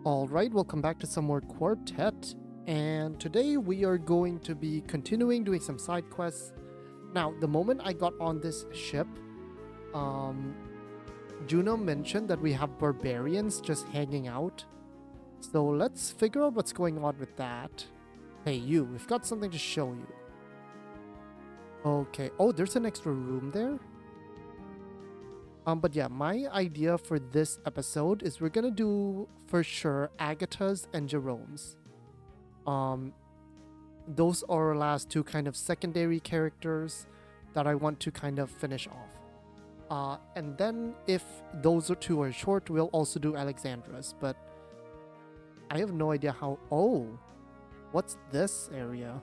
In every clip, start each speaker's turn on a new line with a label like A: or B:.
A: Alright, welcome back to some more Quartet, and today we are going to be continuing doing some side quests. Now, the moment I got on this ship, Juno mentioned that we have barbarians just hanging out. So let's figure out what's going on with that. Hey you, we've got something to show you. Okay, oh, there's an extra room there? But yeah, my idea for this episode is we're gonna do, for sure, Agatha's and Jerome's. Those are our last two kind of secondary characters that I want to kind of finish off. And then if those two are short, we'll also do Alexandra's, but I have no idea how... Oh, what's this area?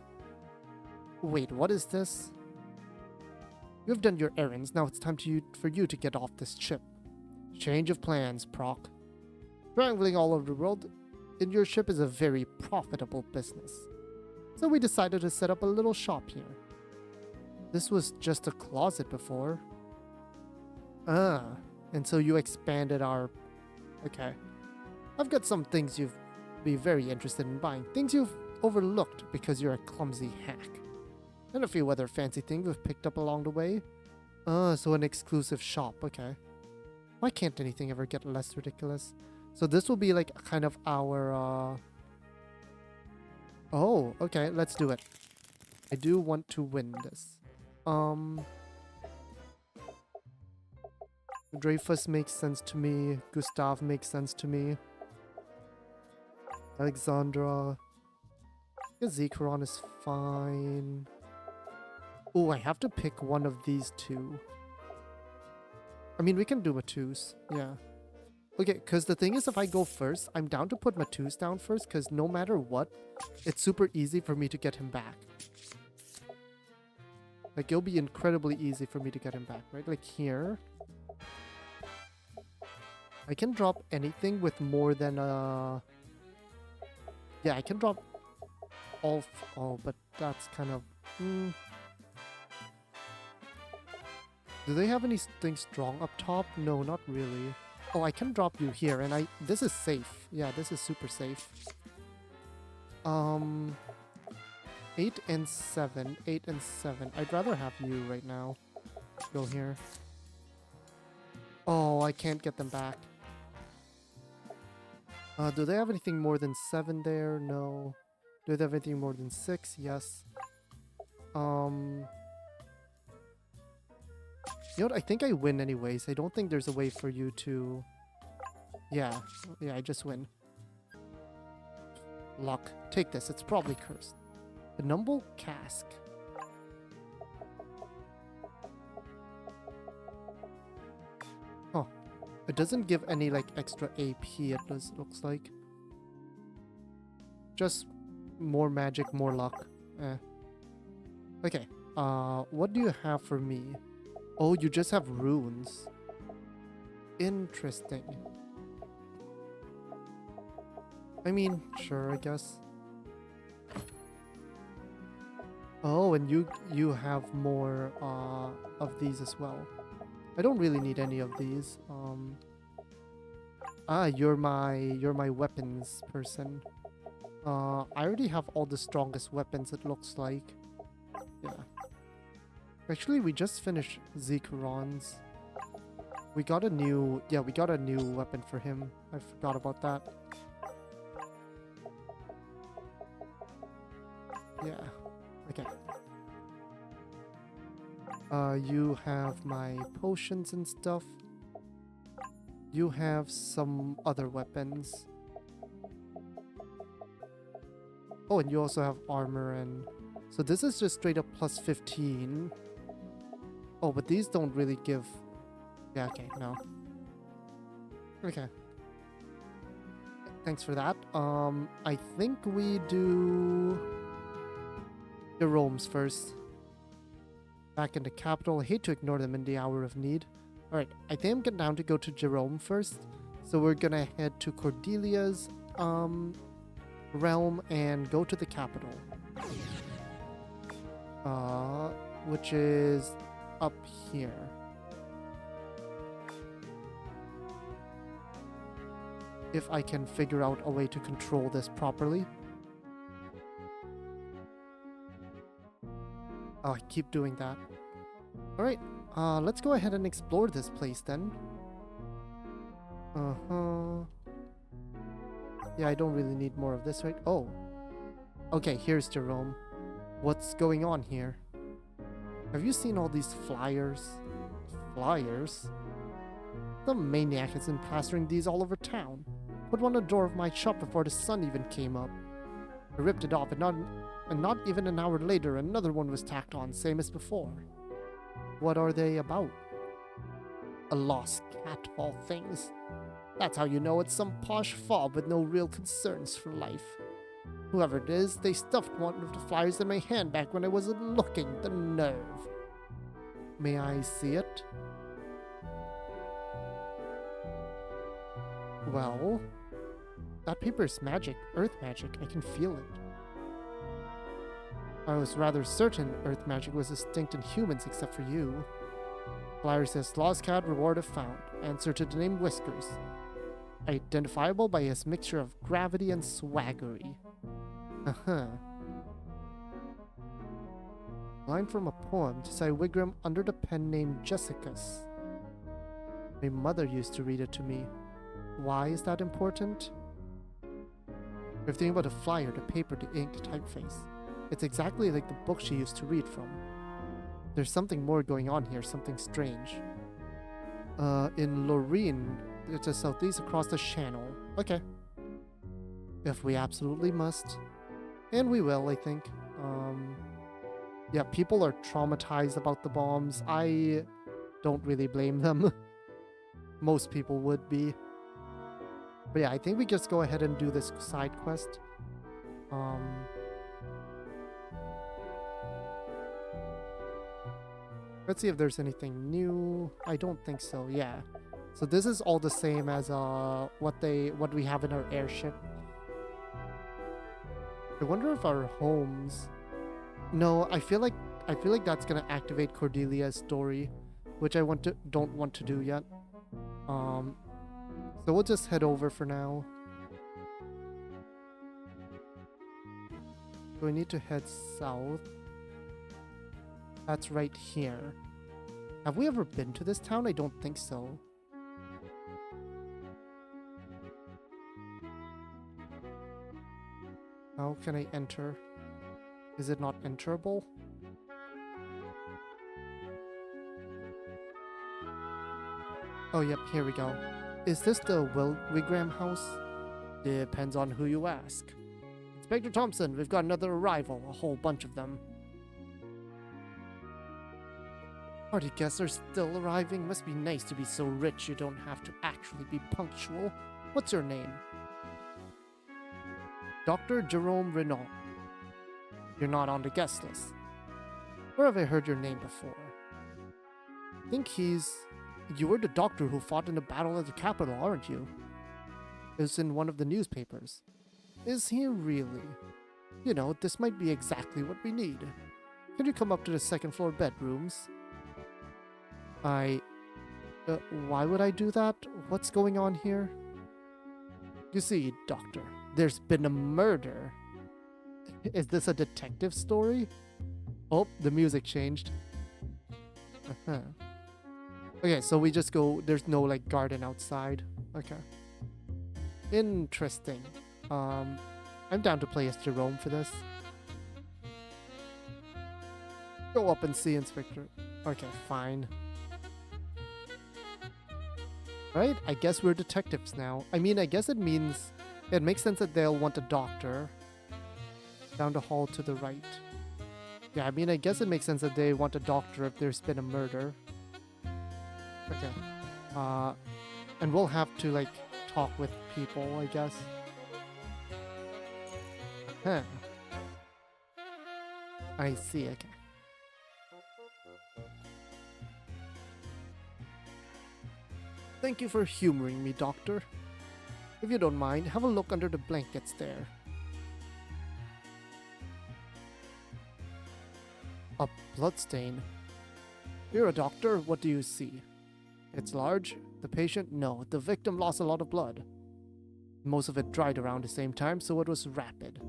A: Wait, what is this? You have done your errands, now it's time for you to get off this ship. Change of plans, Proc. Traveling all over the world in your ship is a very profitable business. So we decided to set up a little shop here. This was just a closet before. And so you expanded our... Okay. I've got some things you'd be very interested in buying. Things you've overlooked because you're a clumsy hack. And a few other fancy things we've picked up along the way. So an exclusive shop, okay. Why can't anything ever get less ridiculous? So this will be like kind of our, Oh, okay, let's do it. I do want to win this. Dreyfus makes sense to me. Gustav makes sense to me. Alexandra. Zikaron is fine. Oh, I have to pick one of these two. I mean, we can do Matus. Yeah. Okay, because the thing is, if I go first, I'm down to put Matus down first, because no matter what, it's super easy for me to get him back. Like, it'll be incredibly easy for me to get him back, right? Like, here. I can drop anything with more than, Yeah, I can drop all... Oh, but that's kind of... Do they have anything strong up top? No, not really. Oh, I can drop you here, and this is safe. Yeah, this is super safe. 8 and 7. 8 and 7. I'd rather have you right now. Go here. Oh, I can't get them back. Do they have anything more than 7 there? No. Do they have anything more than 6? Yes. You know what? I think I win anyways. I don't think there's a way for you to... Yeah, I just win. Luck. Take this. It's probably cursed. The Numble Cask. Oh. It doesn't give any, like, extra AP, it looks like. Just more magic, more luck. Okay. What do you have for me? Oh, you just have runes. Interesting. I mean, sure, I guess. Oh, and you have more of these as well. I don't really need any of these. You're my weapons person. I already have all the strongest weapons, it looks like. Yeah. Actually, we just finished Zikaron's. We got a new weapon for him. I forgot about that. Yeah. Okay. You have my potions and stuff. You have some other weapons. Oh, and you also have armor and... So this is just straight up plus 15. Oh, but these don't really give... Yeah, okay, no. Okay. Thanks for that. I think we do... Jerome's first. Back in the capital. I hate to ignore them in the hour of need. Alright, I think I'm getting down to go to Jerome first. So we're gonna head to Cordelia's realm and go to the capital. Which is up here. if I can figure out a way to control this properly. Oh, I keep doing that. Alright, let's go ahead and explore this place then. Yeah, I don't really need more of this, right? Oh. Okay, here's Jerome. What's going on here? Have you seen all these flyers? Flyers? Some maniac has been plastering these all over town. Put one on the door of my shop before the sun even came up. I ripped it off, and not even an hour later, another one was tacked on, same as before. What are they about? A lost cat of all things. That's how you know it's some posh fob with no real concerns for life. Whoever it is, they stuffed one of the flyers in my hand back when I wasn't looking. The nerve. May I see it? Well, that paper is magic, earth magic. I can feel it. I was rather certain earth magic was extinct in humans except for you. Flyer says, lost cat, reward if found. Answer to the name Whiskers. Identifiable by his mixture of gravity and swaggery. Line from a poem to Sidequests under the pen name Jessicus. My mother used to read it to me. Why is that important? Everything about the flyer, the paper, the ink, the typeface. It's exactly like the book she used to read from. There's something more going on here, something strange. In Lorraine, it's a southeast across the channel. Okay. If we absolutely must. And we will, I think. Yeah, people are traumatized about the bombs. I don't really blame them. Most people would be. But yeah, I think we just go ahead and do this side quest. Let's see if there's anything new. I don't think so. Yeah. So this is all the same as what we have in our airship. I wonder if our homes. No, I feel like that's gonna activate Cordelia's story, which I don't want to do yet. So we'll just head over for now. So we need to head south. That's right here. Have we ever been to this town? I don't think so. How can I enter? Is it not enterable? Oh, yep, here we go. Is this the Wigram house? Depends on who you ask. Inspector Thompson, we've got another arrival, a whole bunch of them. Party guests are still arriving. Must be nice to be so rich you don't have to actually be punctual. What's your name? Dr. Jerome Renault. You're not on the guest list. Where have I heard your name before? I think you were the doctor who fought in the battle at the capital, aren't you? It's in one of the newspapers. Is he really? You know, this might be exactly what we need. Can you come up to the second floor bedrooms? Why would I do that? What's going on here? You see, Doctor, there's been a murder. Is this a detective story? Oh, the music changed. Okay, so we just go, there's no like garden outside. Okay. Interesting. I'm down to play as Jerome for this. Go up and see Inspector. Okay, fine. Right? I guess we're detectives now. I mean, I guess it makes sense that they'll want a doctor. Down the hall to the right. Yeah, I mean, I guess it makes sense that they want a doctor if there's been a murder. Okay. And we'll have to, like, talk with people, I guess. Huh. I see, okay. Thank you for humoring me, Doctor. If you don't mind, have a look under the blankets there. A bloodstain. You're a doctor, what do you see? It's large. The patient? No. The victim lost a lot of blood. Most of it dried around the same time, so it was rapid.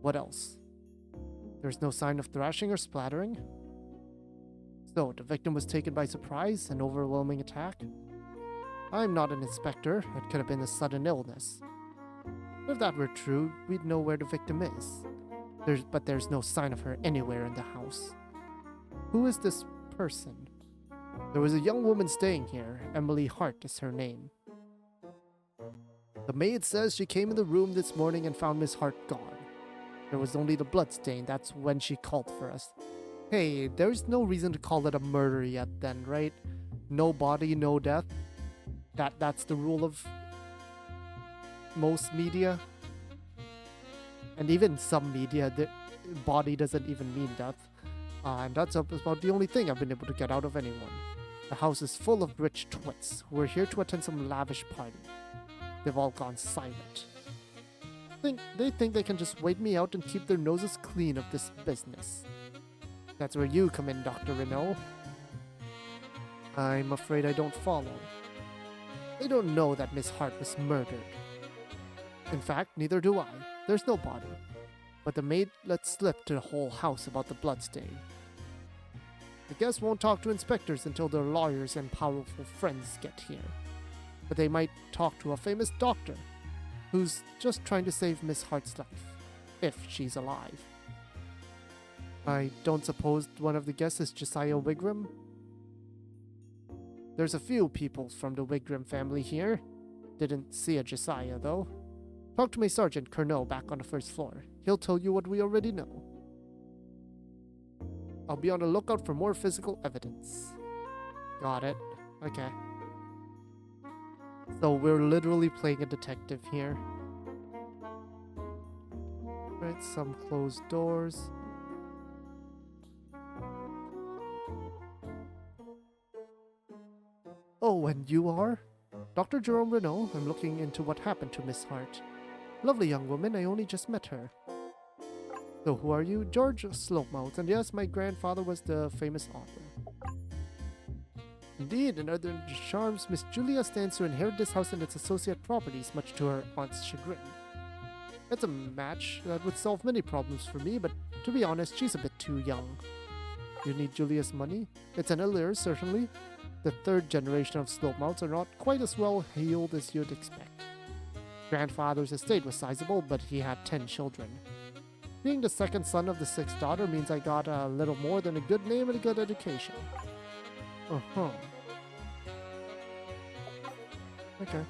A: What else? There's no sign of thrashing or splattering. So, the victim was taken by surprise, an overwhelming attack? I'm not an inspector. It could have been a sudden illness. If that were true, we'd know where the victim is. But there's no sign of her anywhere in the house. Who is this person? There was a young woman staying here. Emily Hart is her name. The maid says she came in the room this morning and found Miss Hart gone. There was only the blood stain. That's when she called for us. Hey, there's no reason to call it a murder yet then, right? No body, no death. That's the rule of most media. And even some media, the body doesn't even mean death. And that's about the only thing I've been able to get out of anyone. The house is full of rich twits who are here to attend some lavish party. They've all gone silent. They think they can just wait me out and keep their noses clean of this business. That's where you come in, Dr. Renault. I'm afraid I don't follow. They don't know that Miss Hart was murdered. In fact, neither do I. There's no body. But the maid let slip to the whole house about the bloodstain. The guests won't talk to inspectors until their lawyers and powerful friends get here. But they might talk to a famous doctor who's just trying to save Miss Hart's life, if she's alive. I don't suppose one of the guests is Josiah Wigram? There's a few people from the Wigram family here. Didn't see a Josiah, though. Talk to my Sergeant Colonel back on the first floor. He'll tell you what we already know. I'll be on the lookout for more physical evidence. Got it. Okay. So we're literally playing a detective here. Right, some closed doors. Oh, and you are? Dr. Jerome Renault. I'm looking into what happened to Miss Hart. Lovely young woman, I only just met her. So who are you? George Slopemouth, and yes, my grandfather was the famous author. Indeed, in other charms, Miss Julia stands to inherit this house and its associate properties, much to her aunt's chagrin. It's a match that would solve many problems for me, but to be honest, she's a bit too young. You need Julia's money? It's an allure, certainly. The third generation of Slopemouths are not quite as well heeled as you'd expect. Grandfather's estate was sizable, but he had 10 children. Being the second son of the sixth daughter means I got a little more than a good name and a good education. Uh-huh. Okay.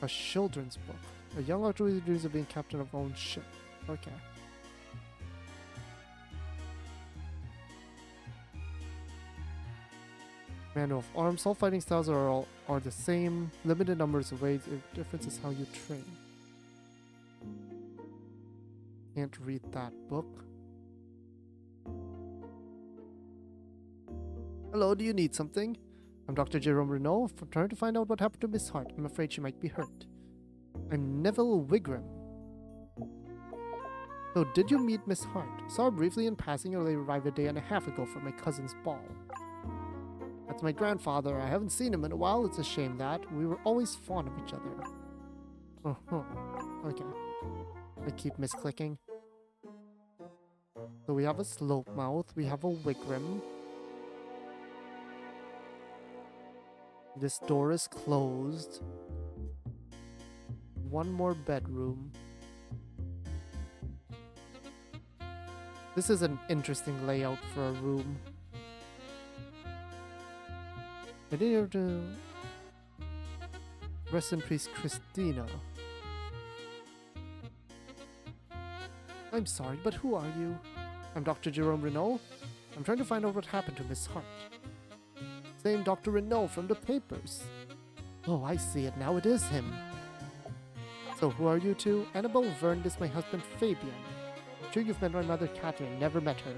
A: A children's book. A young archer dreams of being captain of own ship. Okay. Manual of arms. All fighting styles are the same. Limited numbers of ways. The difference is how you train. Can't read that book. Hello, do you need something? I'm Dr. Jerome Renault. I'm trying to find out what happened to Miss Hart. I'm afraid she might be hurt. I'm Neville Wigram. So, did you meet Miss Hart? Saw her briefly in passing, or they arrived a day and a half ago for my cousin's ball. That's my grandfather. I haven't seen him in a while. It's a shame that. We were always fond of each other. Uh-huh. Okay. I keep misclicking. So we have a Slopemouth. We have a Wigram. This door is closed. One more bedroom. This is an interesting layout for a room. I didn't have to... Rest in peace, Christina. I'm sorry, but who are you? I'm Dr. Jerome Renault. I'm trying to find out what happened to Miss Hart. Same Dr. Renault from the papers. Oh, I see it now. It is him. So who are you two? Annabelle Verne is my husband, Fabian. I'm sure you've met my mother, Catherine. Never met her.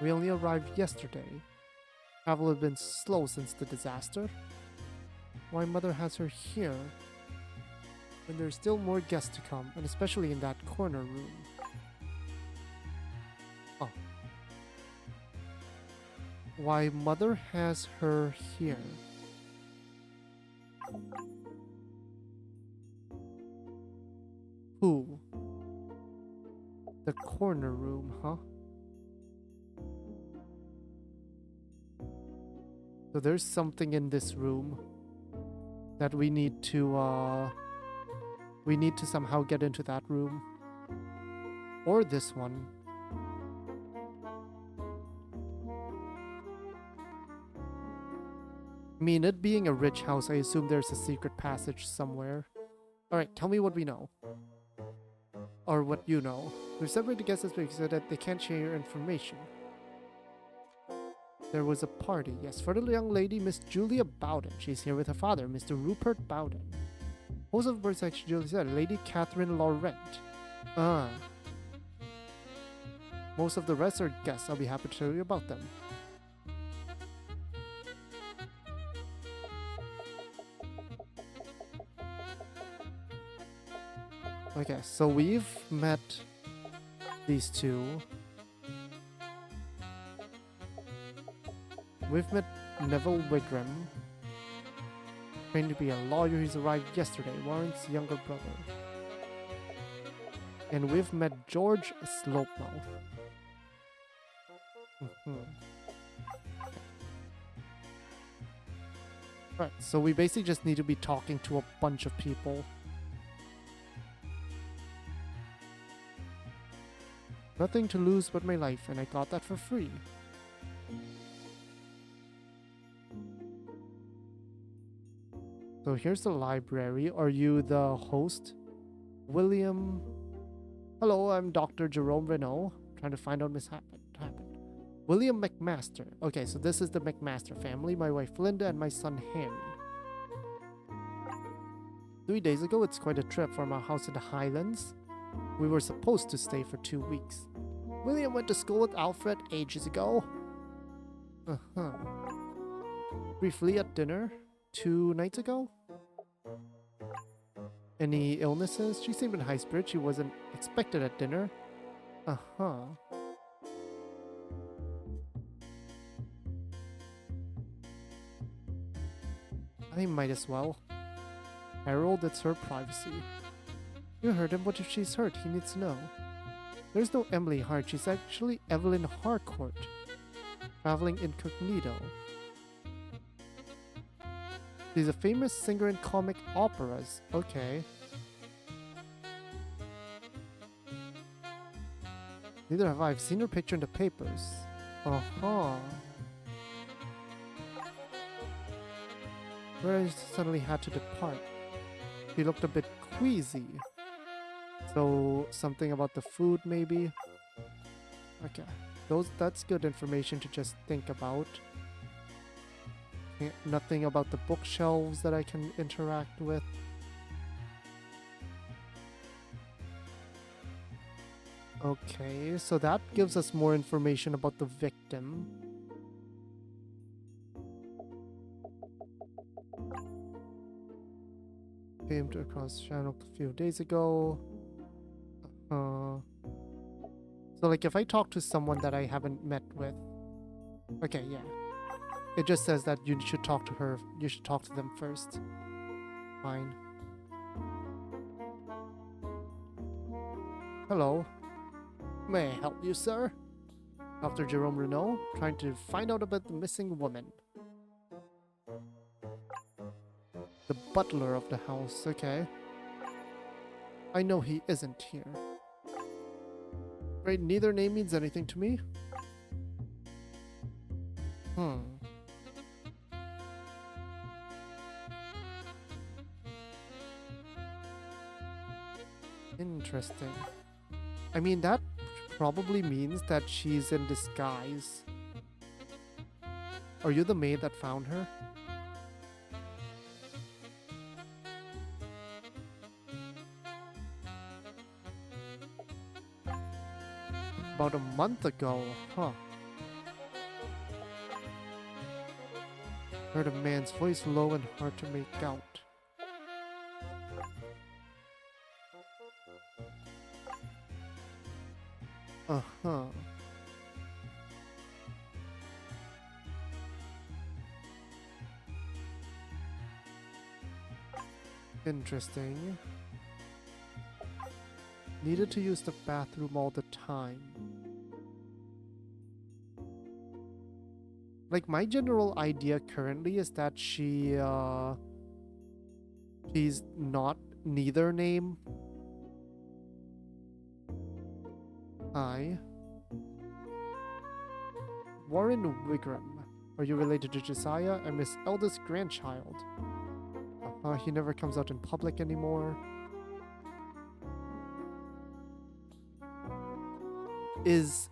A: We only arrived yesterday. Travel has been slow since the disaster. My mother has her here. And there's still more guests to come, and especially in that corner room. Oh. why Mother has her here. Who? The corner room, huh? So there's something in this room that we need to somehow get into that room. Or this one. I mean, it being a rich house, I assume there's a secret passage somewhere. Alright, tell me what we know. Or what you know. We've separated guests so that they can't share information. There was a party, yes, for the young lady, Miss Julia Bowden. She's here with her father, Mr. Rupert Bowden. Most of the birds actually Julia said, Lady Catherine Laurent. Most of the rest are guests. I'll be happy to tell you about them. Okay, so we've met these two. We've met Neville Wigram, trained to be a lawyer. He's arrived yesterday, Warren's younger brother. And we've met George Slopemouth. Right, so we basically just need to be talking to a bunch of people. Nothing to lose but my life, and I got that for free. So here's the library. Are you the host? William... Hello, I'm Dr. Jerome Renault. Trying to find out what happened. William McMaster. Okay, so this is the McMaster family. My wife Linda and my son Harry. 3 days ago, it's quite a trip from our house in the Highlands. We were supposed to stay for 2 weeks. William went to school with Alfred ages ago. Briefly at dinner 2 nights ago. Any illnesses? She seemed in high spirits. She wasn't expected at dinner. I might as well. Harold, it's her privacy. You heard him. What if she's hurt? He needs to know. There's no Emily Hart. She's actually Evelyn Harcourt. Traveling incognito. She's a famous singer in comic operas. Okay. Neither have I. I've seen her picture in the papers. Where I suddenly had to depart. She looked a bit queasy. So, something about the food, maybe? Okay. That's good information to just think about. Nothing about the bookshelves that I can interact with. Okay, so that gives us more information about the victim. Came to across channel a few days ago. So like if I talk to someone that I haven't met with. Okay, yeah. It just says that you should talk to her. You should talk to them first. Fine. Hello. May I help you, sir? Dr. Jerome Renault, trying to find out about the missing woman. The butler of the house, okay. I know he isn't here. Right, neither name means anything to me. Interesting. I mean, that probably means that she's in disguise. Are you the maid that found her? About a month ago, huh? Heard a man's voice low and hard to make out. Interesting. Needed to use the bathroom all the time. Like, my general idea currently is that she's not neither name. Hi. Warren Wigram. Are you related to Josiah? I'm his eldest grandchild. He never comes out in public anymore. Is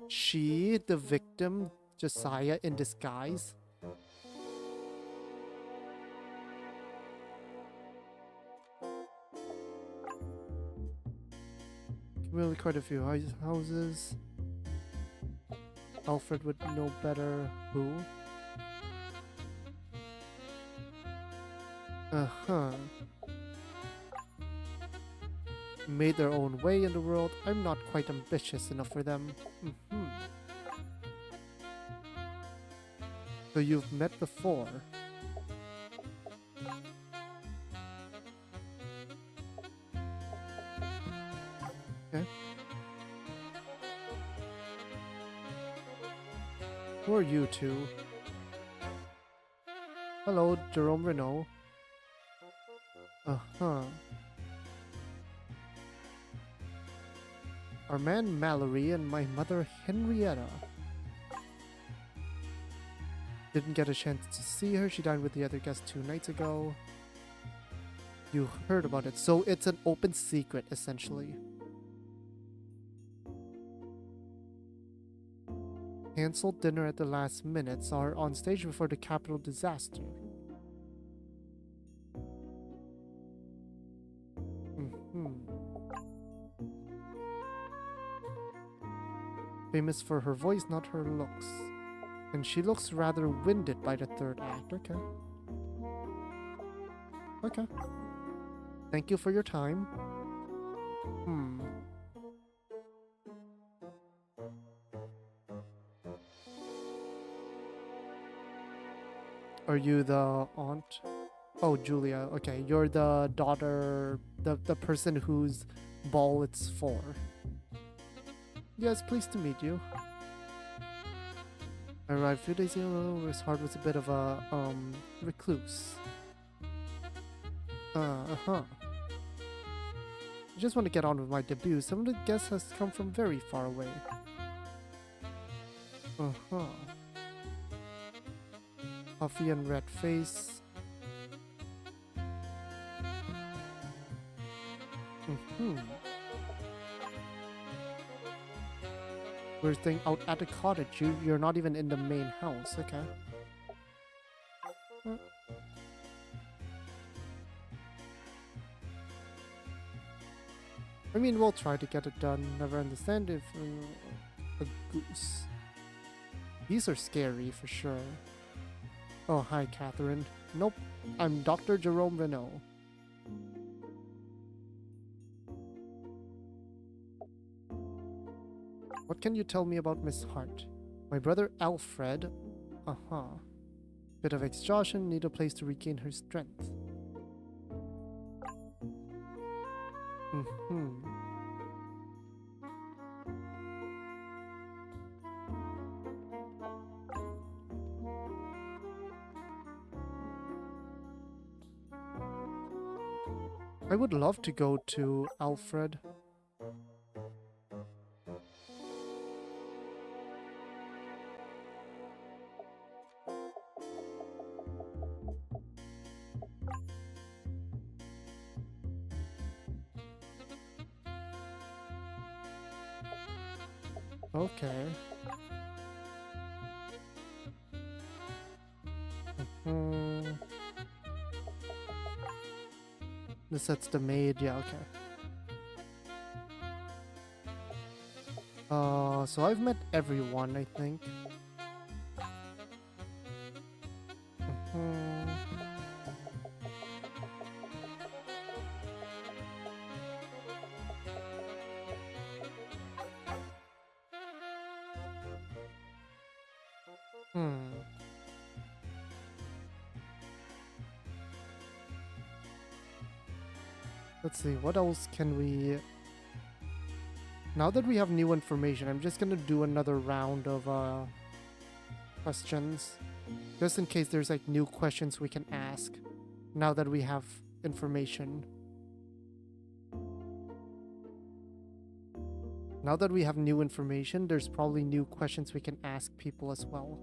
A: she the victim, Josiah, in disguise? Really quite a few houses. Alfred would know better. Who? Made their own way in the world. I'm not quite ambitious enough for them. So you've met before. Okay. Who are you two? Hello, Jerome Renault. Our man Mallory and my mother Henrietta. Didn't get a chance to see her. She dined with the other guests 2 nights ago. You heard about it. So it's an open secret, essentially. Canceled dinner at the last minute. Saw her on stage before the Capitol disaster. Famous for her voice, not her looks. And she looks rather winded by the 3rd act. Okay. Okay. Thank you for your time. Are you the aunt? Oh, Julia. Okay, you're the daughter, the person whose ball it's for. Yes, pleased to meet you. I arrived a few days ago. His heart was a bit of a recluse. I just want to get on with my debut. Some of the guests has come from very far away. Puffy and red face. We're staying out at the cottage. You're not even in the main house. Okay. I mean, we'll try to get it done. Never understand if a goose. These are scary for sure. Oh, hi, Catherine. Nope, I'm Dr. Jerome Renault. What can you tell me about Miss Hart? My brother Alfred. Bit of exhaustion, need a place to regain her strength. I would love to go to Alfred. Okay. That's the maid, yeah, okay. So I've met everyone, I think. Let's see, what else can we... Now that we have new information, I'm just gonna do another round of questions. Just in case there's like new questions we can ask. Now that we have information. Now that we have new information, there's probably new questions we can ask people as well.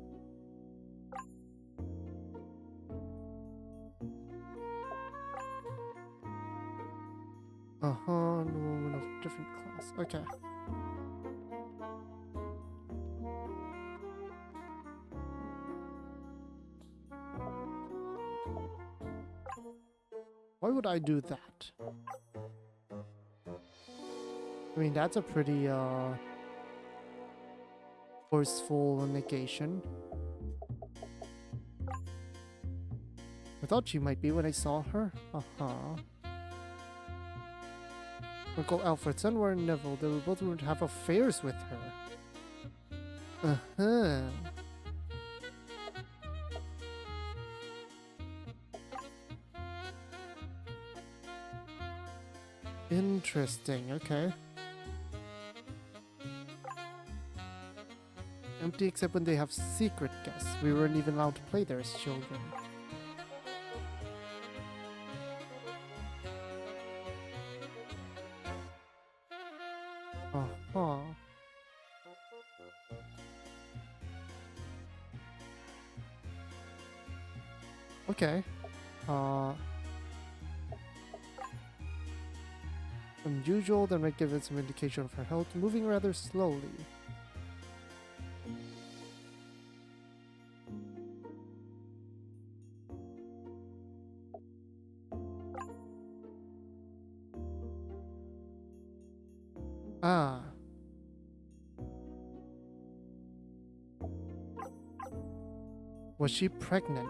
A: No woman of different class. Okay. Why would I do that? I mean, that's a pretty forceful negation. I thought she might be when I saw her. Uncle Alfred's son were Neville. They were both rumored to have affairs with her. Interesting, okay. Empty except when they have secret guests. We weren't even allowed to play there as children. Okay. Unusual, that might give it some indication of her health, moving rather slowly. Was she pregnant?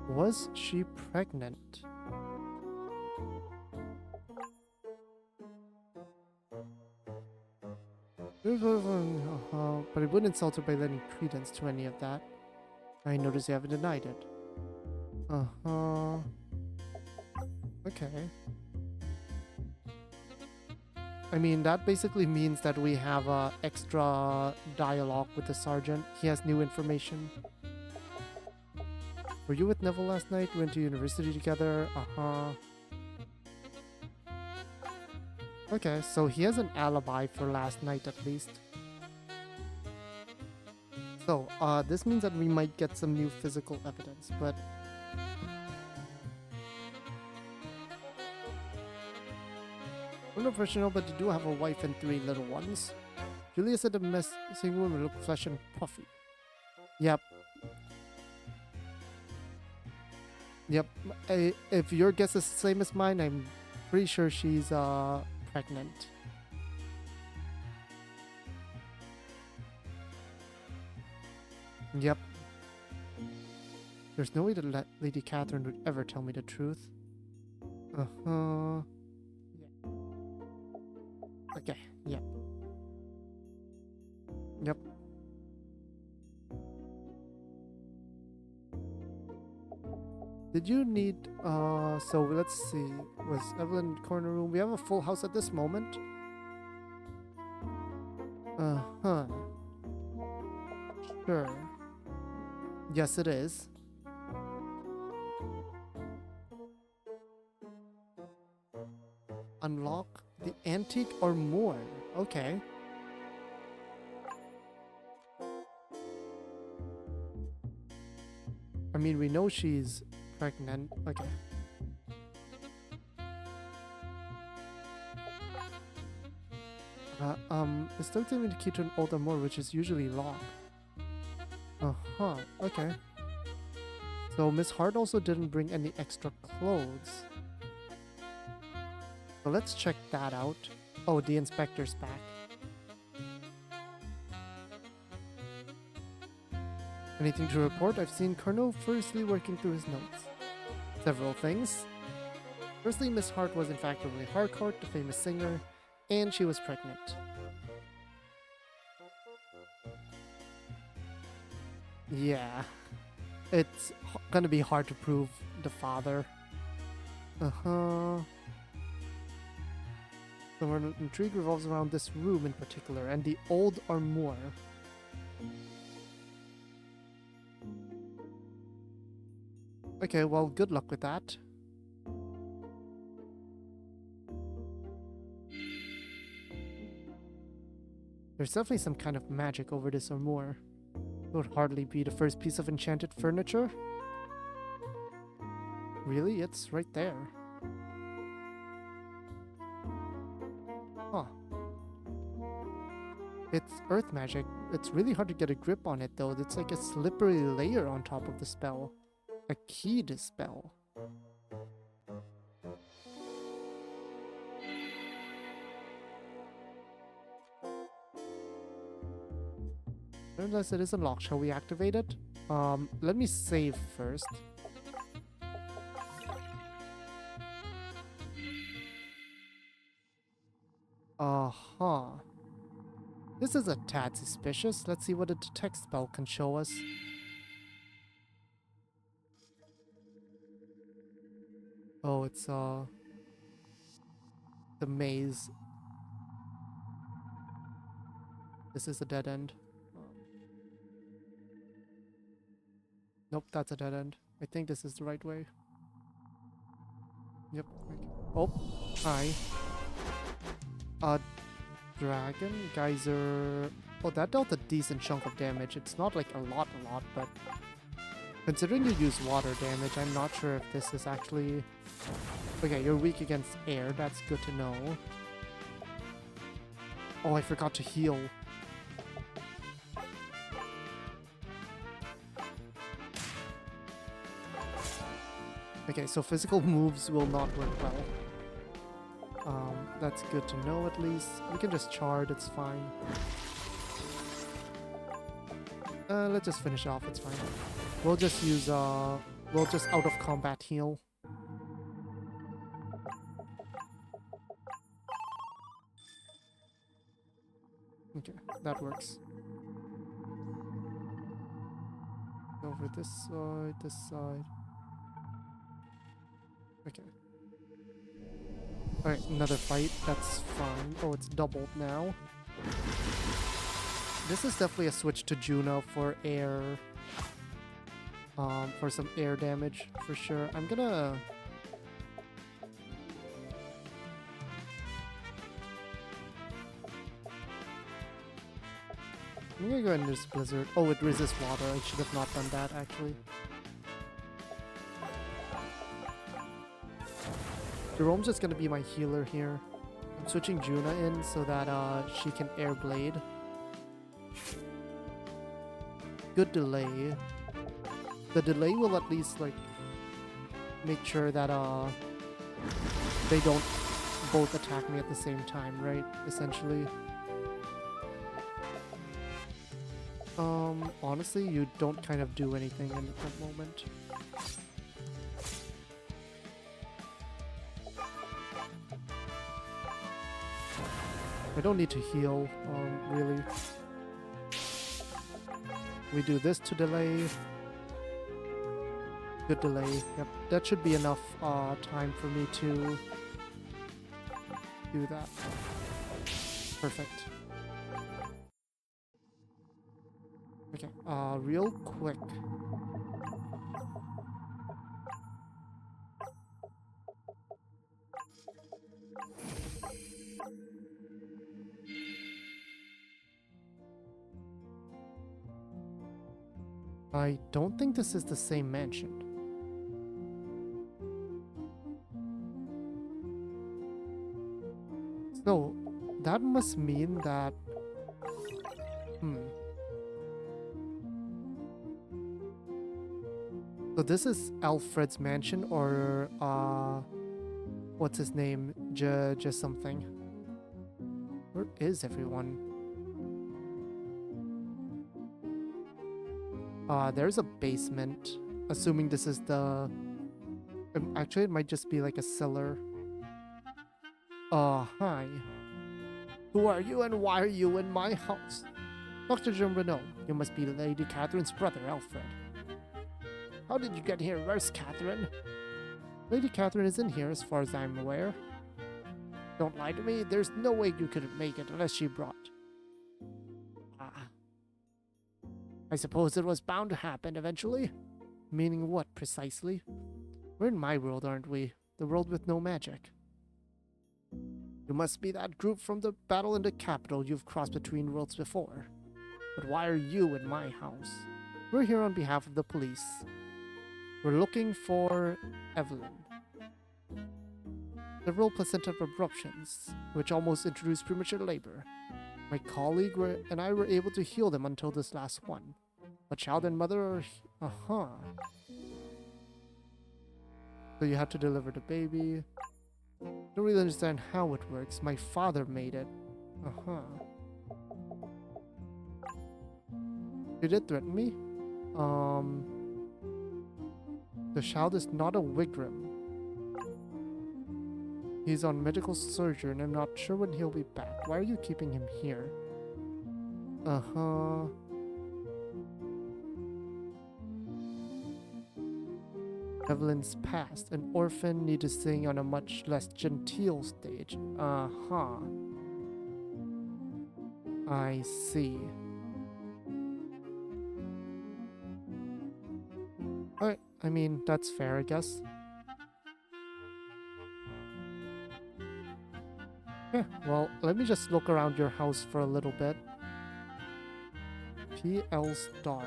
A: Was she pregnant? But I wouldn't insult her by letting credence to any of that. I notice you haven't denied it. Okay. I mean, that basically means that we have extra dialogue with the sergeant. He has new information. Were you with Neville last night? We went to university together? Okay, so he has an alibi for last night at least. So, this means that we might get some new physical evidence, but... I'm not professional, but you do have a wife and 3 little ones. Julia said the missing woman looked fresh and puffy. Yep. Yep. If your guess is the same as mine, I'm pretty sure she's pregnant. Yep. There's no way that Lady Catherine would ever tell me the truth. Yeah. Okay, yep. Yep. Did you need, so let's see. Was Evelyn corner room? We have a full house at this moment. Sure. Yes, it is. Unlock the antique or more. Okay. I mean, we know she's pregnant. Okay. It's still giving the key to an older more, which is usually locked. Okay. So Miss Hart also didn't bring any extra clothes. So let's check that out. Oh, the inspector's back. Anything to report? I've seen Colonel furiously working through his notes. Several things. Firstly, Miss Hart was in fact Beverly Harcourt, the famous singer, and she was pregnant. Yeah. It's gonna be hard to prove the father. Uh-huh. So our intrigue revolves around this room in particular, and the old armoire. Okay, well, good luck with that. There's definitely some kind of magic over this armoire. It would hardly be the first piece of enchanted furniture. Really? It's right there. Huh. It's earth magic. It's really hard to get a grip on it though. It's like a slippery layer on top of the spell. A keyed spell. Unless it is unlocked, shall we activate it? Let me save first. Uh-huh. This is a tad suspicious. Let's see what a detect spell can show us. Oh, it's, the maze. This is a dead end. Nope, that's a dead end. I think this is the right way. Yep. Oh, hi. Dragon, geyser. Oh, that dealt a decent chunk of damage. It's not like a lot, but considering you use water damage, I'm not sure if this is actually... Okay, you're weak against air. That's good to know. Oh, I forgot to heal. Okay, so physical moves will not work well. That's good to know at least. We can just chard, it's fine. Let's just finish off, it's fine. We'll just use, we'll just out of combat heal. Okay, that works. Over this side. Okay. Alright, another fight. That's fine. Oh, it's doubled now. This is definitely a switch to Juno for air. For some air damage, for sure. I'm gonna... I'm gonna go ahead and use Blizzard. Oh, it resists water. I should have not done that, actually. Jerome's just gonna be my healer here. I'm switching Juna in so that she can air blade. Good delay. The delay will at least like make sure that they don't both attack me at the same time, right? Essentially. Honestly, you don't kind of do anything in that moment. I don't need to heal, really. We do this to delay. Good delay. Yep, that should be enough time for me to do that. Perfect. Okay, real quick. I don't think this is the same mansion. So, that must mean that... So this is Alfred's mansion, or, what's his name? Just something. Where is everyone? There's a basement. Assuming this is the... actually, it might just be like a cellar. Hi. Who are you and why are you in my house? Dr. Jerome, you must be Lady Catherine's brother, Alfred. How did you get here? Where's Catherine? Lady Catherine isn't here as far as I'm aware. Don't lie to me. There's no way you could make it unless she brought. Ah. I suppose it was bound to happen eventually. Meaning what, precisely? We're in my world, aren't we? The world with no magic. You must be that group from the battle in the capital you've crossed between worlds before. But why are you in my house? We're here on behalf of the police. We're looking for Evelyn. Several placental abruptions, which almost introduced premature labor. My colleague and I were able to heal them until this last one. A child and mother are... So you had to deliver the baby. Don't really understand how it works. My father made it. You did threaten me? The child is not a Wigram. He's on medical surgery and I'm not sure when he'll be back. Why are you keeping him here? Evelyn's past. An orphan need to sing on a much less genteel stage. I see. Alright, I mean, that's fair, I guess. Yeah, well, let me just look around your house for a little bit. PL Star.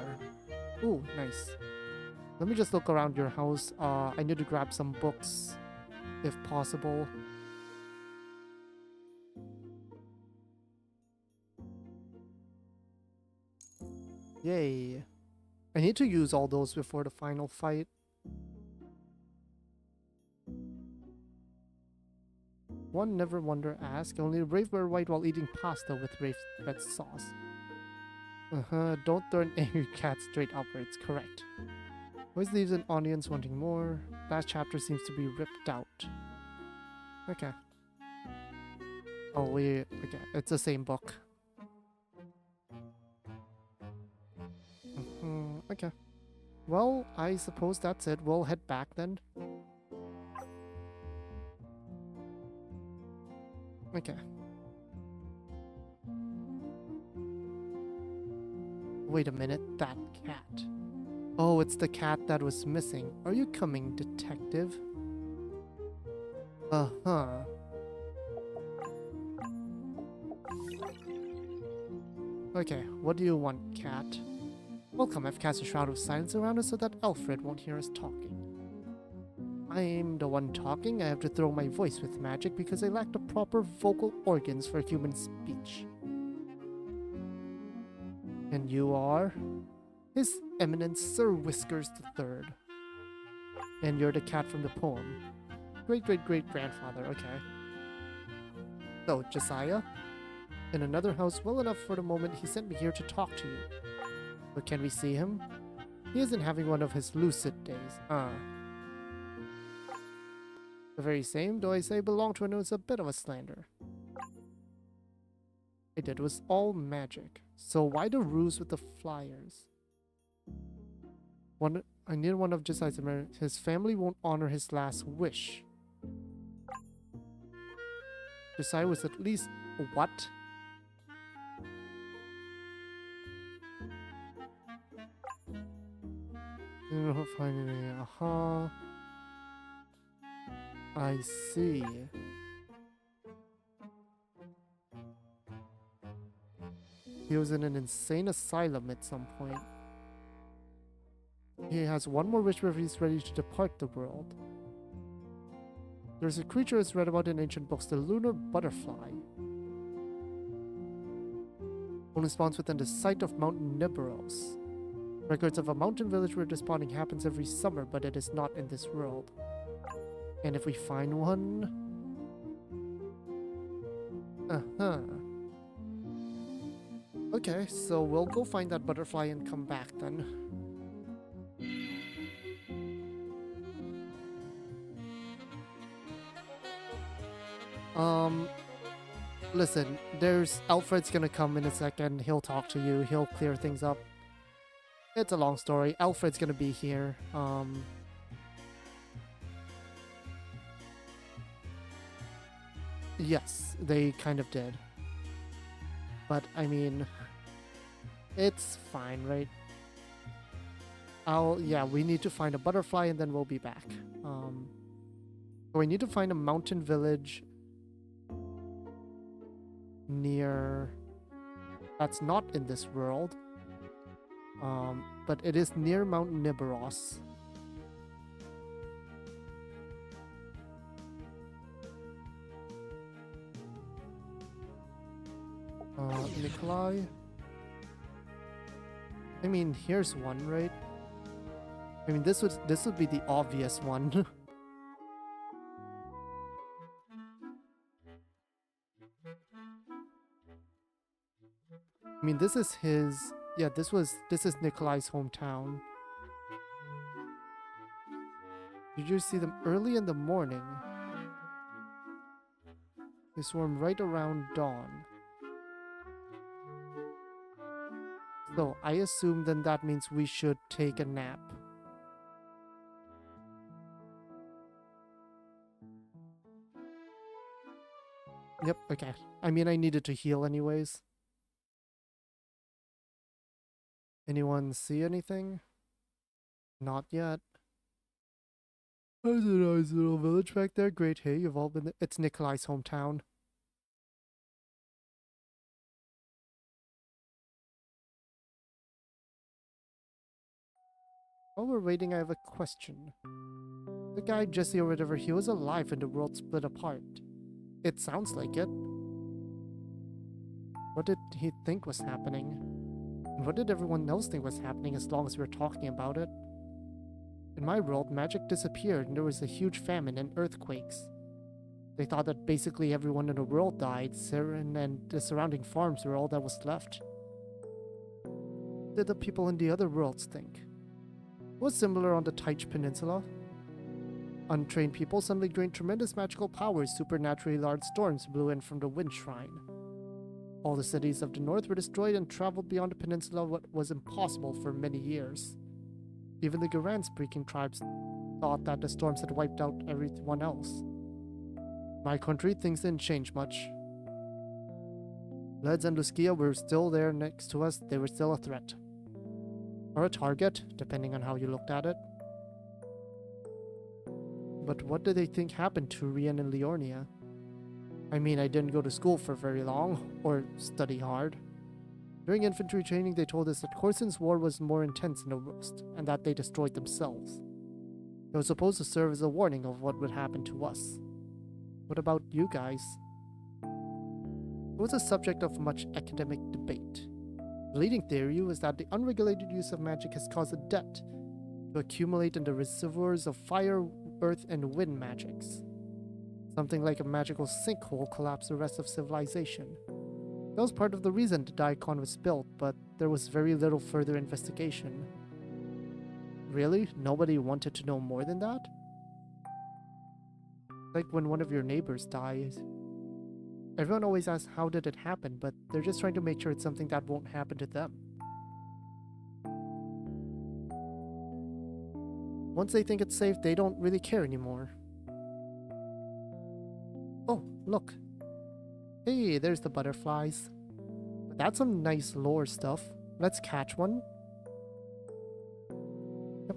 A: Ooh, nice. Let me just look around your house. I need to grab some books, if possible. Yay. I need to use all those before the final fight. One never wonder ask. Only the brave wear white while eating pasta with red sauce. Don't throw an angry cat straight upwards. Correct. Always leaves an audience wanting more. Last chapter seems to be ripped out. Okay. Oh, okay. It's the same book. Okay. Well, I suppose that's it. We'll head back then. Okay. Wait a minute, that cat. Oh, it's the cat that was missing. Are you coming, detective? Okay, what do you want, cat? Welcome, I've cast a shroud of silence around us so that Alfred won't hear us talking. I'm the one talking. I have to throw my voice with magic because I lack the proper vocal organs for human speech. And you are? His Eminence Sir Whiskers III. And you're the cat from the poem. Great-great-great-grandfather, okay. So, Josiah? In another house well enough for the moment he sent me here to talk to you. But can we see him? He isn't having one of his lucid days. The very same, though I say belong to him, is a bit of a slander. I did was all magic. So why the ruse with the flyers? I need one of Josiah's. His family won't honor his last wish. Josiah was at least... What? Finally, I see. He was in an insane asylum at some point. He has one more wish before he's ready to depart the world. There's a creature that's read about in ancient books, the lunar butterfly. Only spawns within the sight of Mount Nibiros. Records of a mountain village where the spawning happens every summer, but it is not in this world. And if we find one... Okay, so we'll go find that butterfly and come back then. Listen, there's Alfred's gonna come in a second. He'll talk to you. He'll clear things up. It's a long story. Alfred's gonna be here. Yes, they kind of did. But, I mean, it's fine, right? Yeah, we need to find a butterfly and then we'll be back. We need to find a mountain village near... That's not in this world. But it is near Mount Nibiros. Nikolai. I mean, here's one, right? I mean, this would be the obvious one. I mean, this is his... Yeah, this is Nikolai's hometown. Did you see them early in the morning? They swarm right around dawn. So, I assume then that means we should take a nap. Yep, okay. I mean, I needed to heal anyways. Anyone see anything? Not yet. There's a nice little village back there. Great, hey, you've all been there. It's Nikolai's hometown. While we're waiting, I have a question. The guy, Jesse or whatever, he was alive when the world split apart. It sounds like it. What did he think was happening? And what did everyone else think was happening as long as we were talking about it? In my world, magic disappeared and there was a huge famine and earthquakes. They thought that basically everyone in the world died, and the surrounding farms were all that was left. What did the people in the other worlds think? It was similar on the Taich Peninsula. Untrained people suddenly gained tremendous magical powers. Supernaturally large storms blew in from the Wind Shrine. All the cities of the north were destroyed and traveled beyond the peninsula what was impossible for many years. Even the Garan-speaking tribes thought that the storms had wiped out everyone else. My country, things didn't change much. Leds and Luskia were still there next to us. They were still a threat. Or a target, depending on how you looked at it. But what did they think happened to Rian and Liornia? I mean, I didn't go to school for very long, or study hard. During infantry training, they told us that Corsin's war was more intense in the west, and that they destroyed themselves. It was supposed to serve as a warning of what would happen to us. What about you guys? It was a subject of much academic debate. The leading theory was that the unregulated use of magic has caused a debt to accumulate in the reservoirs of fire, earth, and wind magics. Something like a magical sinkhole collapsed the rest of civilization. That was part of the reason the Daikon was built, but there was very little further investigation. Really? Nobody wanted to know more than that? Like when one of your neighbors dies. Everyone always asks how did it happen, but they're just trying to make sure it's something that won't happen to them. Once they think it's safe, they don't really care anymore. Oh, look. Hey, there's the butterflies. That's some nice lore stuff. Let's catch one. Yep.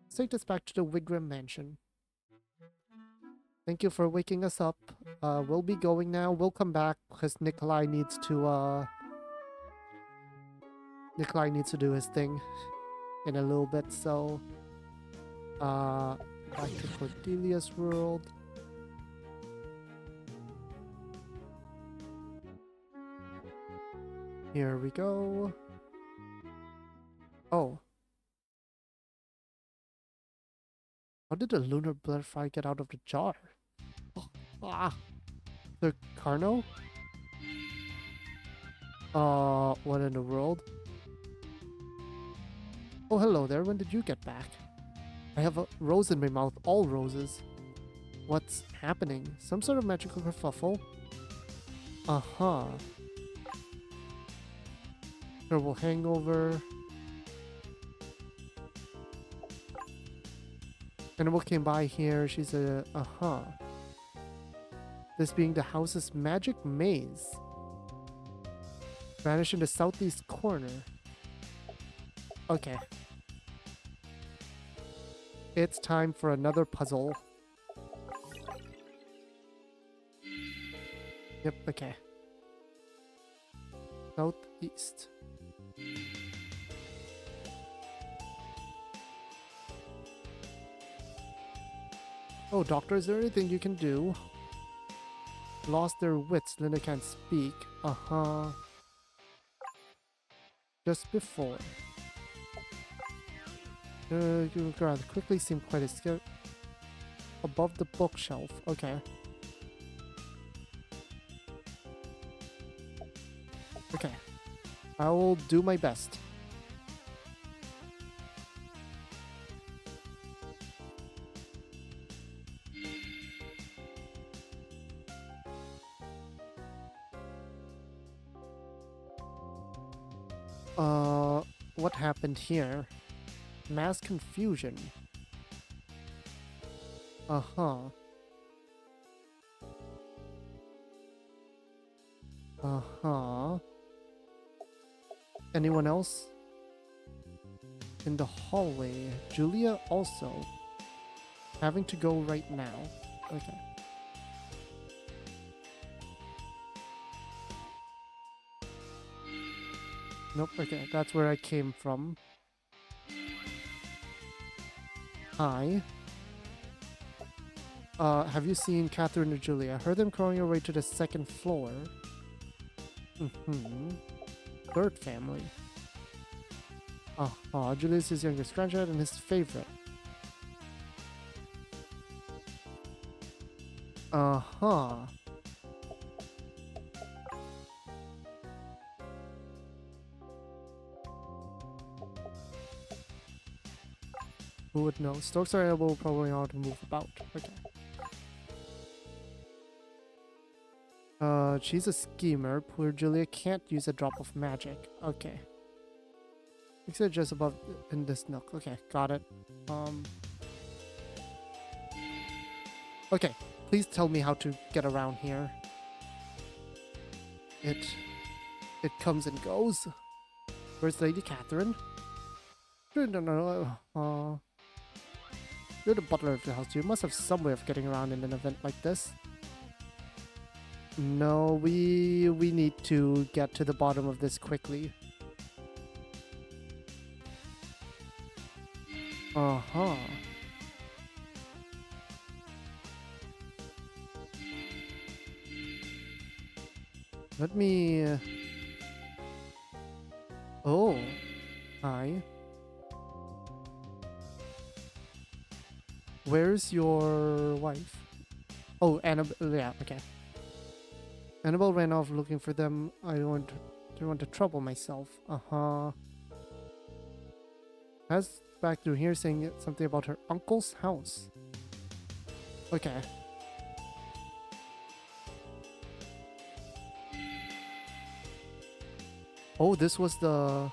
A: Let's take this back to the Wigram mansion. Thank you for waking us up. We'll be going now. We'll come back because Nikolai needs to do his thing in a little bit, so back to Cordelia's world. Here we go. Oh. How did the lunar butterfly get out of the jar? Oh, ah. The Carno? What in the world? Oh, hello there. When did you get back? I have a rose in my mouth. All roses. What's happening? Some sort of magical kerfuffle? Uh-huh. Terrible hangover. Animal came by here. She's a... Uh-huh. This being the house's magic maze. Vanished in the southeast corner. Okay. It's time for another puzzle. Yep, okay. Southeast. Oh, doctor, is there anything you can do? Lost their wits, Linda can't speak. Uh-huh. Just before. Rather quickly seemed quite a skill. Above the bookshelf. Okay. Okay. I will do my best. What happened here? Mass confusion. Uh-huh. Uh-huh. Anyone else? In the hallway. Julia also. Having to go right now. Okay. Nope, okay, that's where I came from. Hi. Have you seen Catherine or Julia? Heard them crawling your way to the second floor. Mm-hmm. Third family. Uh-huh. Julius is his youngest grandchild and his favorite. Uh-huh. Who would know? Stokes are able probably not to move about. Okay. She's a schemer. Poor Julia can't use a drop of magic. Okay. Except just above in this nook. Okay, got it. Okay, please tell me how to get around here. It comes and goes. Where's Lady Catherine? No. You're the butler of the house. You must have some way of getting around in an event like this. No, we need to get to the bottom of this quickly. Uh-huh. Let me... Oh. Hi. Where's your wife? Oh, Annabelle. Yeah, okay. Annabelle ran off looking for them. I don't want to trouble myself. Uh-huh. Has back through here saying something about her uncle's house. Okay. Oh, this was the...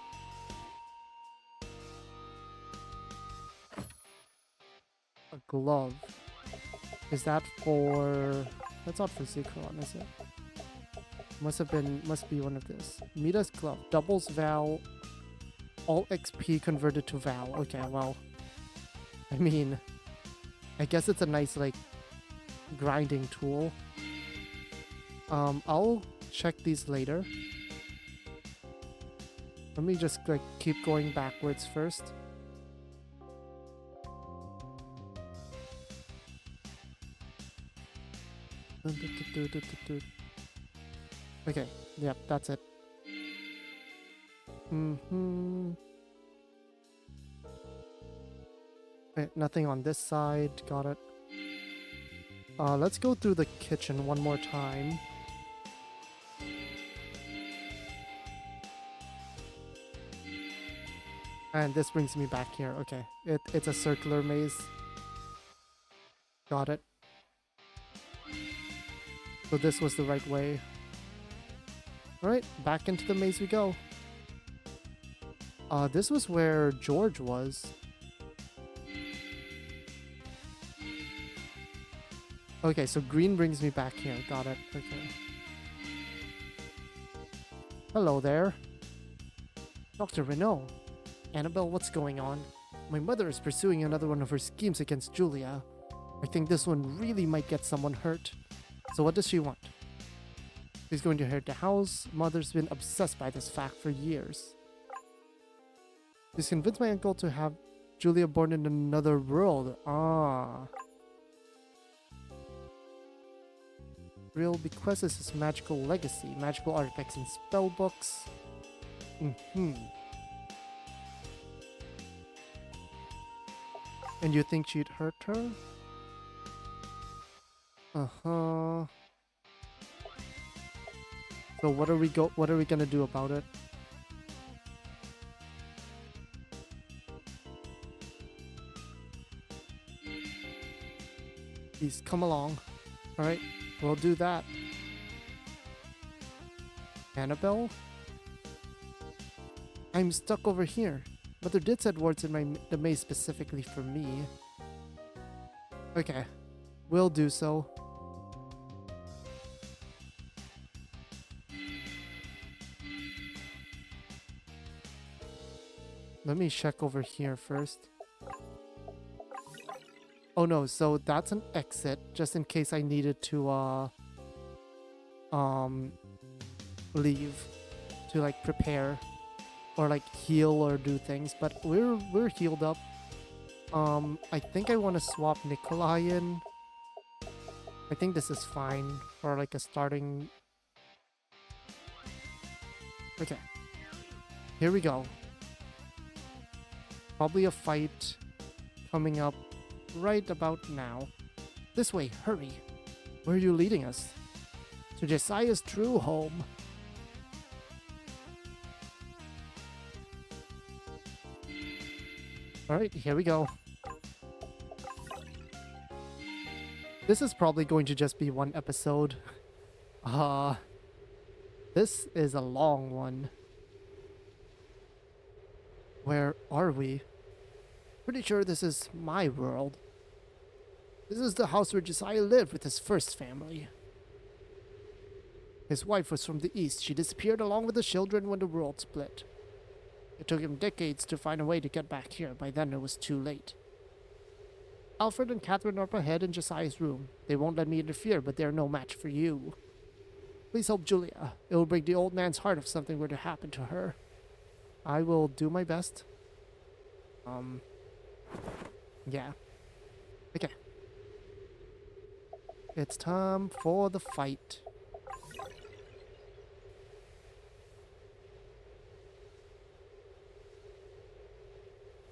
A: A glove. Is that for... That's not for Zekron, is it? Must be one of this. Mita's glove. Doubles Val. All XP converted to Val. Okay, well... I mean... I guess it's a nice, like... grinding tool. I'll check these later. Let me just, like, keep going backwards first. Okay, yep, that's it. Okay, nothing on this side, got it. Let's go through the kitchen one more time. And this brings me back here, okay. It's a circular maze. Got it. So this was the right way. Alright, back into the maze we go. This was where George was. Okay, so green brings me back here. Got it. Okay. Hello there. Dr. Renault. Annabelle, what's going on? My mother is pursuing another one of her schemes against Julia. I think this one really might get someone hurt. So what does she want? She's going to inherit the house. Mother's been obsessed by this fact for years. She's convinced my uncle to have Julia born in another world. Ah. Real bequests his magical legacy, magical artifacts and spell books. And you think she'd hurt her? Uh-huh. So what are we gonna do about it? Please come along. Alright, we'll do that. Annabelle? I'm stuck over here. Mother did set wards in the maze specifically for me. Okay, we'll do so. Let me check over here first. Oh no, so that's an exit, just in case I needed to leave to like prepare or like heal or do things, but we're healed up. I think I want to swap Nikolai in. I think this is fine for like a starting. Okay, here we go. Probably a fight coming up right about now. This way, hurry. Where are you leading us? To Josiah's true home. Alright, here we go. This is probably going to just be one episode. This is a long one. Where are we? Pretty sure this is my world. This is the house where Josiah lived with his first family. His wife was from the east. She disappeared along with the children when the world split. It took him decades to find a way to get back here. By then it was too late. Alfred and Catherine are up ahead in Josiah's room. They won't let me interfere, but they're no match for you. Please help Julia. It will break the old man's heart if something were to happen to her. I will do my best. Yeah. Okay. It's time for the fight.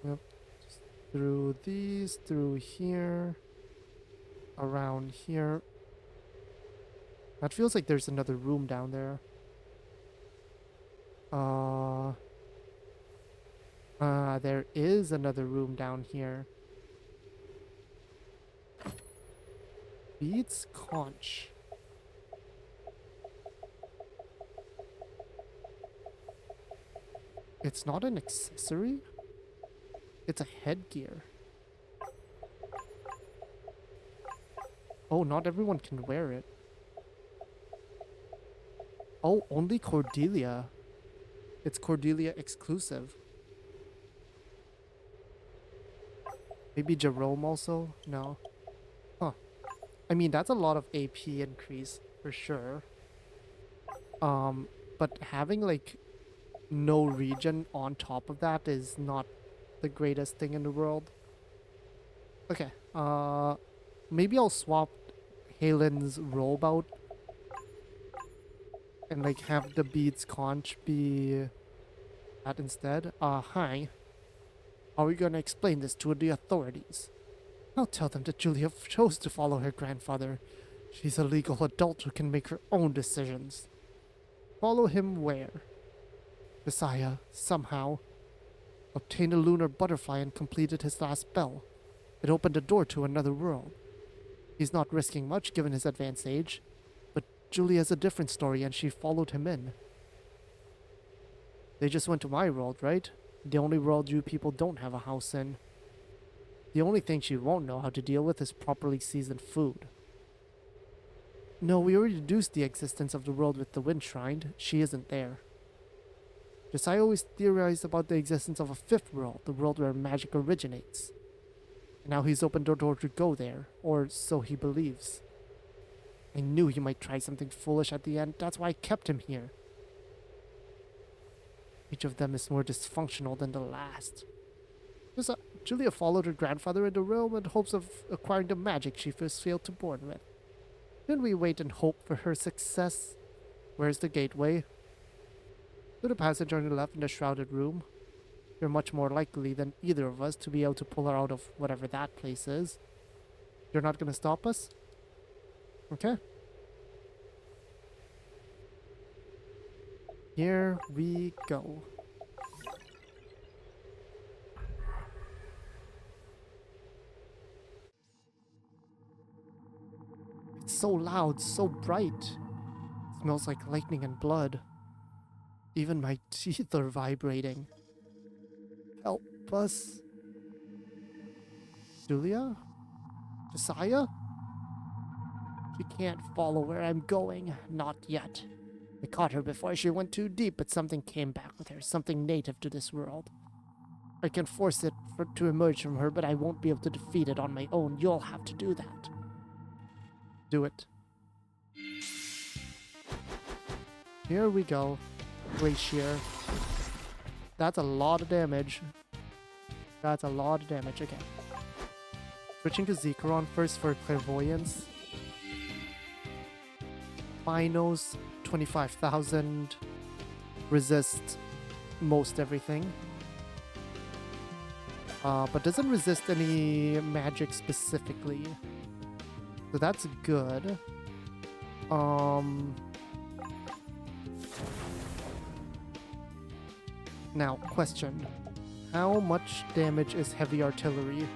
A: Yep. Just through these, through here, around here. That feels like there's another room down there. There is another room down here. Beads conch. It's not an accessory? It's a headgear. Oh, not everyone can wear it. Oh, only Cordelia. It's Cordelia exclusive. Maybe Jerome also? No. Huh. I mean, that's a lot of AP increase for sure. But having like no regen on top of that is not the greatest thing in the world. Okay. Maybe I'll swap Helen's robe out and like have the beads conch be that instead. Hi. How are we gonna explain this to the authorities? I'll tell them that Julia chose to follow her grandfather. She's a legal adult who can make her own decisions. Follow him where? Josiah, somehow, obtained a lunar butterfly and completed his last spell. It opened a door to another world. He's not risking much given his advanced age, but Julie has a different story and she followed him in. They just went to my world, right? The only world you people don't have a house in. The only thing she won't know how to deal with is properly seasoned food. No, we already deduced the existence of the world with the Wind Shrine. She isn't there. Josiah always theorized about the existence of a fifth world, the world where magic originates. And now he's opened the door to go there, or so he believes. I knew he might try something foolish at the end, that's why I kept him here. Each of them is more dysfunctional than the last. Julia followed her grandfather in the realm in hopes of acquiring the magic she first failed to born with. Then we wait and hope for her success. Where's the gateway? To the passage on the left in the shrouded room. You're much more likely than either of us to be able to pull her out of whatever that place is. You're not gonna stop us? Okay. Here we go. It's so loud, so bright. It smells like lightning and blood. Even my teeth are vibrating. Help us. Julia? Josiah? She can't follow where I'm going. Not yet. I caught her before she went too deep, but something came back with her. Something native to this world. I can force it to emerge from her, but I won't be able to defeat it on my own. You'll have to do that. Do it. Here we go. Glacier. That's a lot of damage. That's a lot of damage. Okay. Switching to Zikaron first for Clairvoyance. Binos, 25,000. Resist most everything. But doesn't resist any magic specifically. So that's good. Now, question. How much damage is heavy artillery?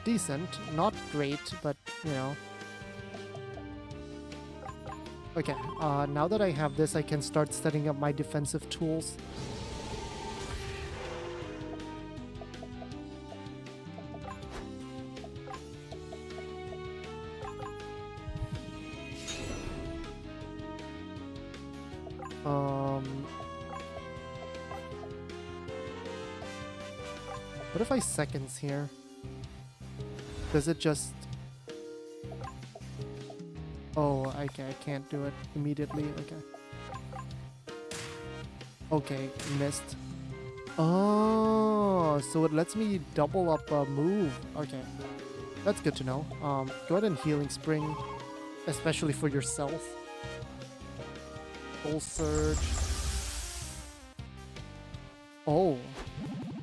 A: Decent. Not great, but, you know. Okay, now that I have this, I can start setting up my defensive tools. What if I seconds here? Does it just... Oh, okay, I can't do it immediately. Okay. Okay, missed. Oh, so it lets me double up a move. Okay, that's good to know. Go ahead and Healing Spring, especially for yourself. Full Surge. Oh.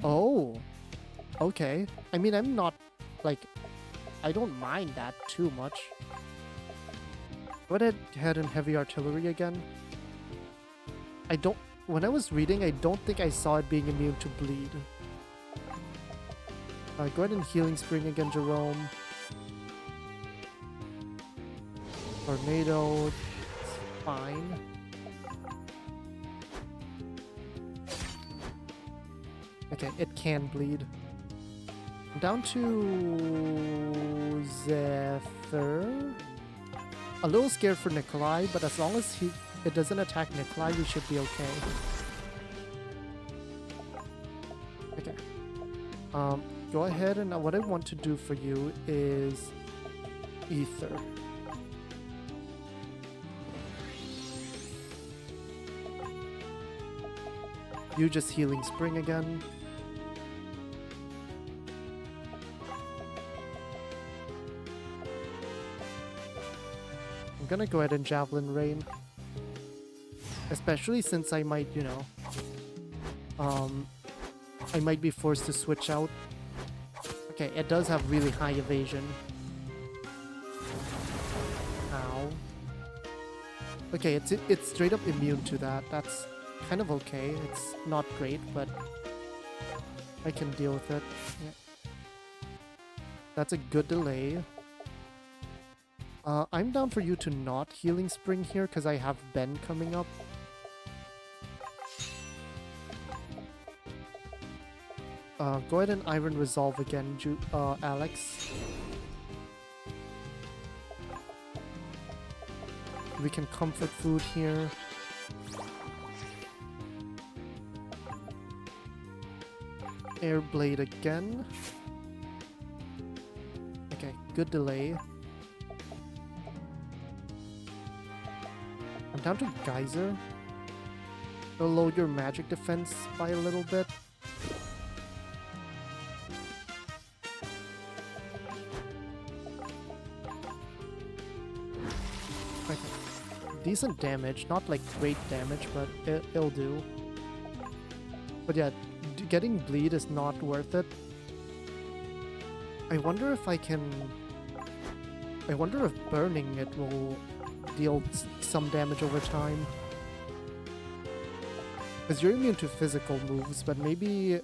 A: Oh. Okay. I mean, I'm not, like, I don't mind that too much. Go ahead and Heavy Artillery again. When I was reading, I don't think I saw it being immune to bleed. Go ahead and Healing Spring again, Jerome. Tornado, it's fine. Okay, it can bleed. Down to Zephyr. A little scared for Nikolai, but as long as it doesn't attack Nikolai, we should be okay. Okay. Go ahead, and what I want to do for you is Ether. You just Healing Spring again. I'm gonna go ahead and Javelin Rain. Especially since I might, you know... I might be forced to switch out. Okay, it does have really high evasion. Ow. Okay, it's straight up immune to that. That's kind of okay. It's not great, but I can deal with it. Yeah. That's a good delay. I'm down for you to not Healing Spring here because I have Ben coming up. Go ahead and Iron Resolve again, Alex. We can Comfort Food here. Air Blade again. Okay, good delay. I'm down to Geyser. It'll load your magic defense by a little bit. Okay. Decent damage, not like great damage, but it'll do. But yeah, getting bleed is not worth it. I wonder if burning it will deal some damage over time. Because you're immune to physical moves, but maybe...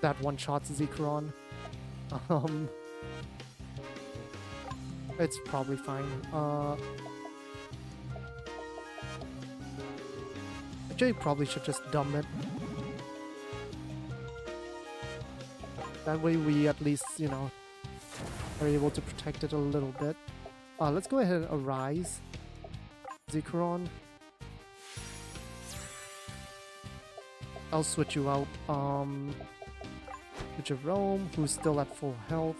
A: that one-shots Zekrom. It's probably fine. Actually, probably should just dumb it. That way we at least, you know, are able to protect it a little bit. Let's go ahead and Arise. Zekrom. I'll switch you out. To Jerome, who's still at full health.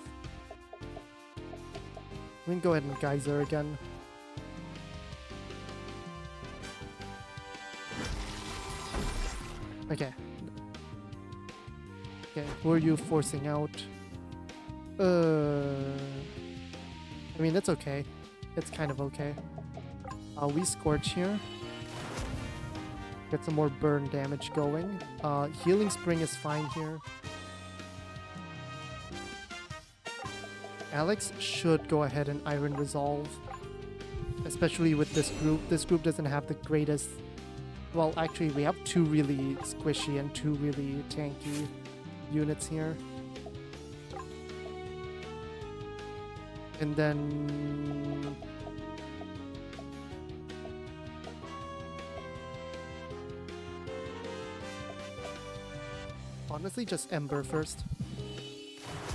A: We can go ahead and Geyser again. Okay. Okay, who are you forcing out? I mean, that's okay. It's kind of okay. We Scorch here. Get some more burn damage going. Healing Spring is fine here. Alex should go ahead and Iron Resolve. Especially with this group. This group doesn't have the greatest... Well, actually, we have two really squishy and two really tanky units here. And then... honestly, just Ember first.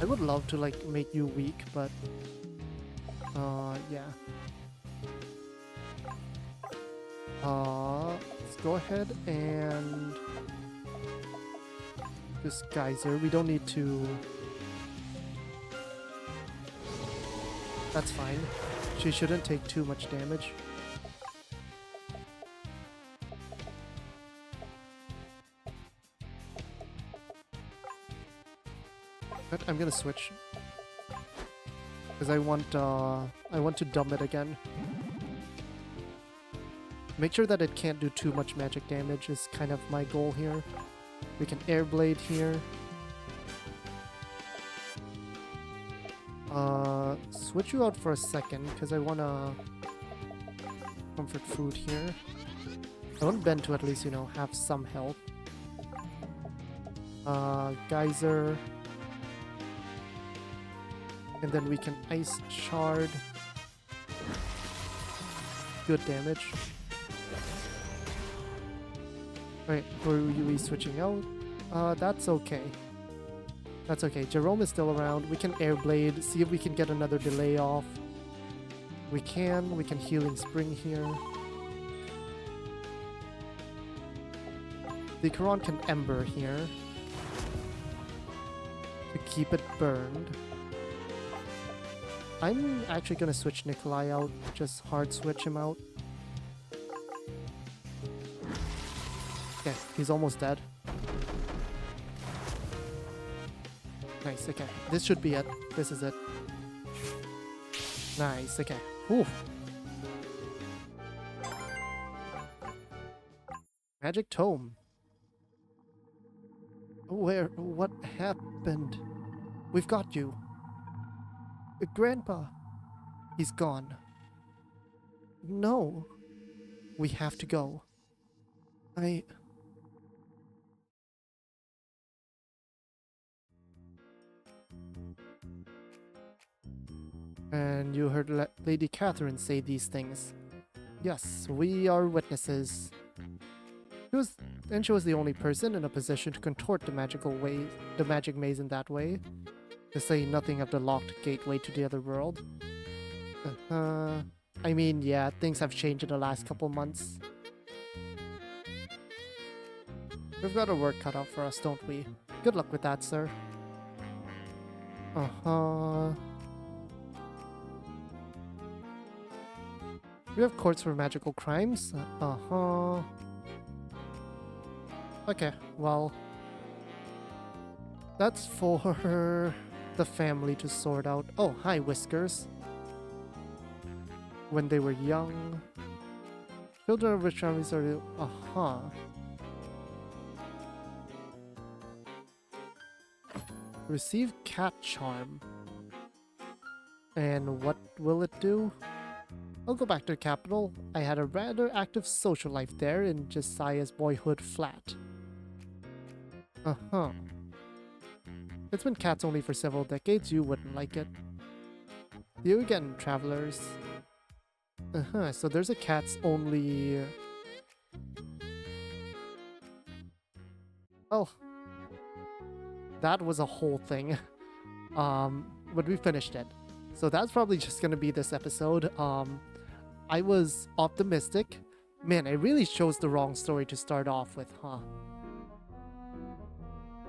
A: I would love to, like, make you weak, but... yeah. Let's go ahead and... this Geyser. We don't need to... That's fine. She shouldn't take too much damage. But I'm gonna switch. Because I want to dumb it again. Make sure that it can't do too much magic damage is kind of my goal here. We can Air Blade here. Switch you out for a second because I want to Comfort Food here. I want Ben to at least, you know, have some health. Geyser. And then we can Ice Shard. Good damage. Right, were we switching out? That's okay. That's okay. Jerome is still around. We can Air Blade, see if we can get another delay off. We can Healing Spring here. The Zekrom can Ember here to keep it burned. I'm actually gonna switch Nikolai out, just hard switch him out. Okay, he's almost dead. Nice, okay. This should be it. This is it. Nice, okay. Whew. Magic Tome. What happened? We've got you. Grandpa. He's gone. No. We have to go. And you heard Lady Catherine say these things. Yes, we are witnesses. She was the only person in a position to contort the magic maze in that way. To say nothing of the locked gateway to the other world. I mean, yeah, things have changed in the last couple months. We've got our work cut out for us, don't we? Good luck with that, sir. We have courts for magical crimes. Okay, well, that's for the family to sort out. Oh, hi, Whiskers. When they were young. Children of rich families are... Receive cat charm. And what will it do? I'll go back to the capital. I had a rather active social life there in Josiah's boyhood flat. It's been cats only for several decades, you wouldn't like it. You again, travelers. So there's a cats only... Oh. That was a whole thing. But we finished it. So that's probably just gonna be this episode. I was optimistic. Man, I really chose the wrong story to start off with, huh?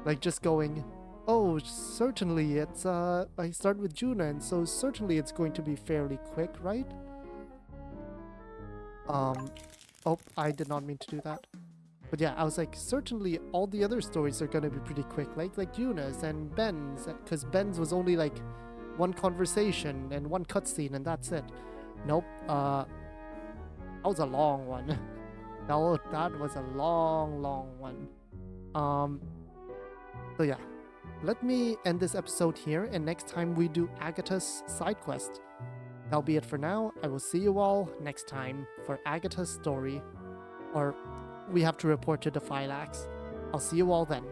A: Like just going, oh, certainly it's, I start with Juna, and so certainly it's going to be fairly quick, right? Oh, I did not mean to do that. But yeah, I was like, certainly all the other stories are gonna be pretty quick, like Yuna's and Ben's, because Ben's was only like one conversation and one cutscene and that's it. Nope, that was a long one. That was a long one. So yeah, let me end this episode here, and next time we do Agatha's side quest. That'll be it for now. I will see you all next time for Agatha's story. Or we have to report to the Phylax. I'll see you all then.